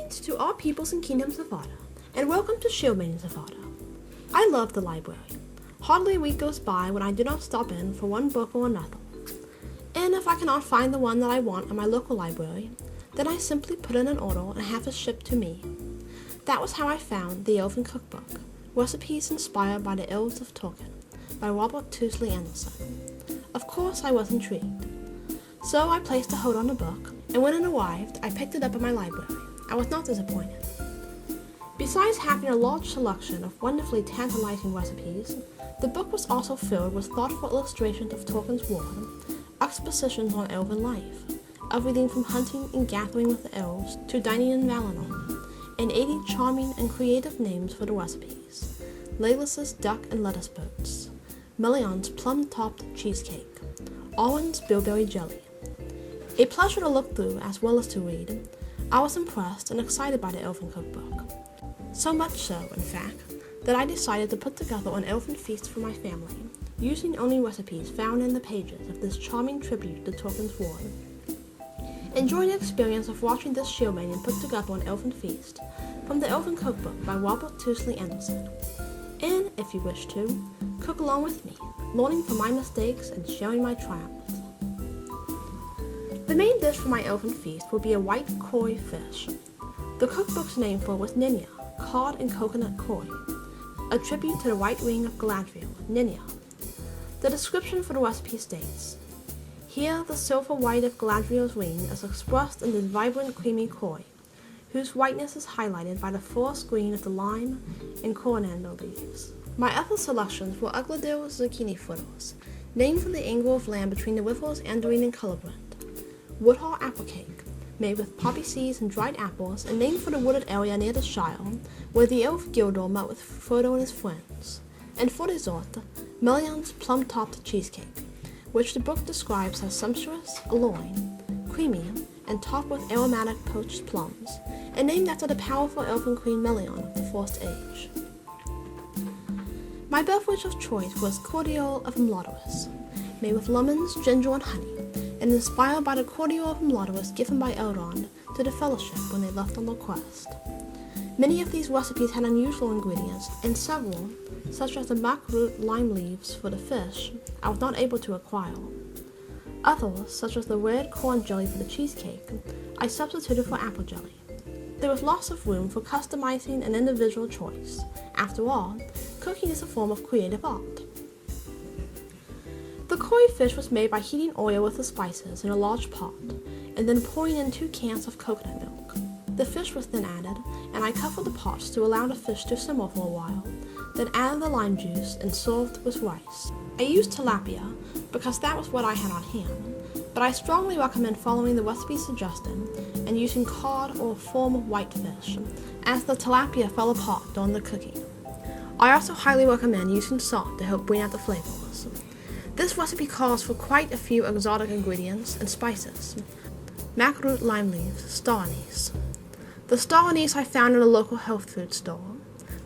Greetings to all peoples and kingdoms of Arda, and welcome to Shieldmaiden of Arda. I love the library. Hardly a week goes by when I do not stop in for one book or another. And if I cannot find the one that I want in my local library, then I simply put in an order and have it shipped to me. That was how I found the Elven Cookbook, recipes inspired by the Elves of Tolkien, by Robert Tuesley Anderson. Of course I was intrigued. So I placed a hold on the book, and when it arrived, I picked it up in my library. I was not disappointed. Besides having a large selection of wonderfully tantalizing recipes, the book was also filled with thoughtful illustrations of Tolkien's world, expositions on elven life, everything from hunting and gathering with the elves to dining in Valinor, and 80 charming and creative names for the recipes: Legolas's duck and lettuce boats, Melion's plum-topped cheesecake, Arwen's bilberry jelly. A pleasure to look through as well as to read. I was impressed and excited by the Elven Cookbook. So much so, in fact, that I decided to put together an elven feast for my family, using only recipes found in the pages of this charming tribute to Tolkien's world. Enjoy the experience of watching this Shieldmaiden put together an elven feast from the Elven Cookbook by Robert Tuesley Anderson. And, if you wish to, cook along with me, learning from my mistakes and sharing my triumphs. The main dish for my elven feast will be a white koi fish. The cookbook's name for it was Ninya, cod and coconut koi, a tribute to the white ring of Galadriel, Ninya. The description for the recipe states, "Here the silver white of Galadriel's ring is expressed in this vibrant creamy koi, whose whiteness is highlighted by the forest green of the lime and coriander leaves." My other selections were Ugladil's zucchini fritters, named from the angle of land between the rivers Anduin and Celebrant. Woodhall apple cake, made with poppy seeds and dried apples, and named for the wooded area near the Shire, where the elf Gildor met with Frodo and his friends. And for dessert, Melion's plum-topped cheesecake, which the book describes as sumptuous, alluring, creamy, and topped with aromatic poached plums, and named after the powerful elven queen Melion of the First Age. My beverage of choice was cordial of Adventurous, made with lemons, ginger, and honey, and inspired by the cordial of Adventurous given by Elrond to the Fellowship when they left on their quest. Many of these recipes had unusual ingredients, and several, such as the mac-root lime leaves for the fish, I was not able to acquire. Others, such as the red corn jelly for the cheesecake, I substituted for apple jelly. There was lots of room for customizing an individual choice. After all, cooking is a form of creative art. The koi fish was made by heating oil with the spices in a large pot, and then pouring in 2 cans of coconut milk. The fish was then added, and I covered the pots to allow the fish to simmer for a while, then added the lime juice and served with rice. I used tilapia because that was what I had on hand, but I strongly recommend following the recipe suggested and using cod or firm white fish, as the tilapia fell apart during the cooking. I also highly recommend using salt to help bring out the flavors. This recipe calls for quite a few exotic ingredients and spices. Mac-root lime leaves, star anise. The star anise I found in a local health food store.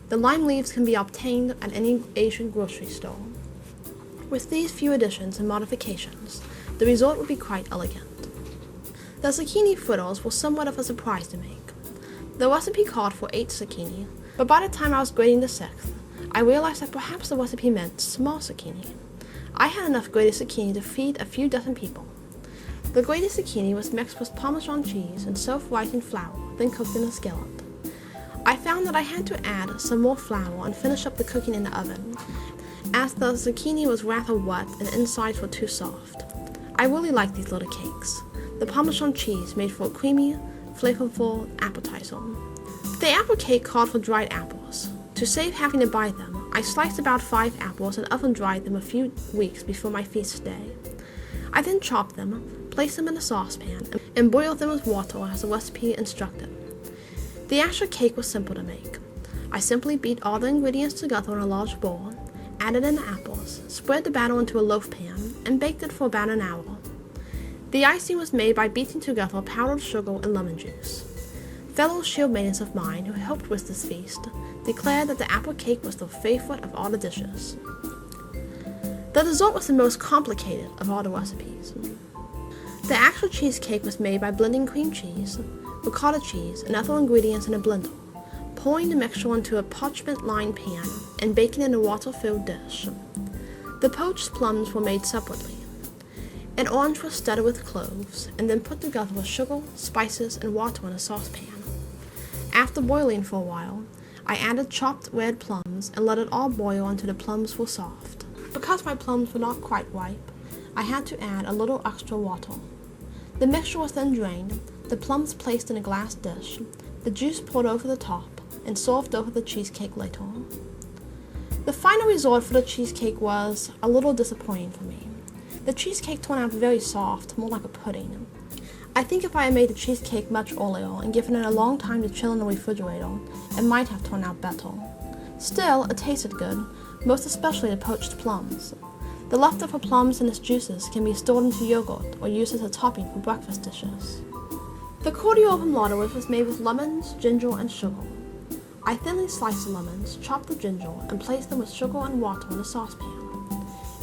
The lime leaves can be obtained at any Asian grocery store. With these few additions and modifications, the result would be quite elegant. The zucchini fritters were somewhat of a surprise to make. The recipe called for 8 zucchini, but by the time I was grating the 6th, I realized that perhaps the recipe meant small zucchini. I had enough grated zucchini to feed a few dozen people. The grated zucchini was mixed with Parmesan cheese and self-rising flour, then cooked in a skillet. I found that I had to add some more flour and finish up the cooking in the oven, as the zucchini was rather wet and the insides were too soft. I really like these little cakes. The Parmesan cheese made for a creamy, flavorful appetizer. The apple cake called for dried apples. To save having to buy them, I sliced about 5 apples and oven-dried them a few weeks before my feast day. I then chopped them, placed them in a saucepan, and boiled them with water as the recipe instructed. The actual cake was simple to make. I simply beat all the ingredients together in a large bowl, added in the apples, spread the batter into a loaf pan, and baked it for about an hour. The icing was made by beating together powdered sugar and lemon juice. Fellow Shieldmaidens of mine who helped with this feast declared that the apple cake was their favorite of all the dishes. The dessert was the most complicated of all the recipes. The actual cheesecake was made by blending cream cheese, ricotta cheese, and other ingredients in a blender, pouring the mixture into a parchment-lined pan and baking in a water-filled dish. The poached plums were made separately. An orange was studded with cloves and then put together with sugar, spices, and water in a saucepan. After boiling for a while, I added chopped red plums and let it all boil until the plums were soft. Because my plums were not quite ripe, I had to add a little extra water. The mixture was then drained, the plums placed in a glass dish, the juice poured over the top, and served over the cheesecake later. The final result for the cheesecake was a little disappointing for me. The cheesecake turned out very soft, more like a pudding. I think if I had made the cheesecake much earlier and given it a long time to chill in the refrigerator, it might have turned out better. Still, it tasted good, most especially the poached plums. The leftover plums and its juices can be stored into yogurt or used as a topping for breakfast dishes. The cordial poblano was made with lemons, ginger, and sugar. I thinly sliced the lemons, chopped the ginger, and placed them with sugar and water in a saucepan.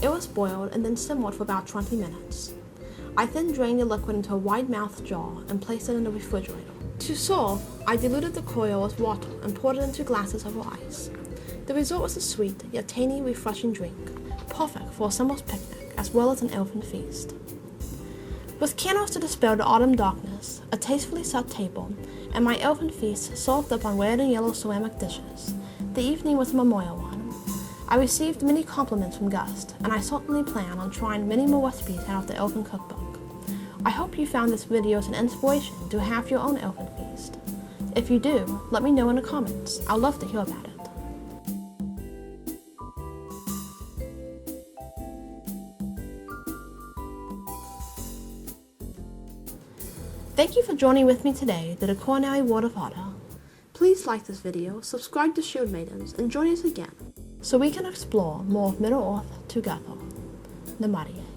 It was boiled and then simmered for about 20 minutes. I then drained the liquid into a wide-mouthed jar and placed it in the refrigerator. To serve, I diluted the cordial with water and poured it into glasses over ice. The result was a sweet, yet tangy, refreshing drink, perfect for a summer's picnic as well as an elfin feast. With candles to dispel the autumn darkness, a tastefully set table, and my elfin feast served up on red and yellow ceramic dishes, the evening was a memorial one. I received many compliments from guests, and I certainly plan on trying many more recipes out of the Elven Cookbook. I hope you found this video as an inspiration to have your own elfin feast. If you do, let me know in the comments. I'd love to hear about it. Thank you for joining with me today to the Culinary World of Otter. Please like this video, subscribe to Shieldmaidens, and join us again so we can explore more of Middle-earth together. Namaste.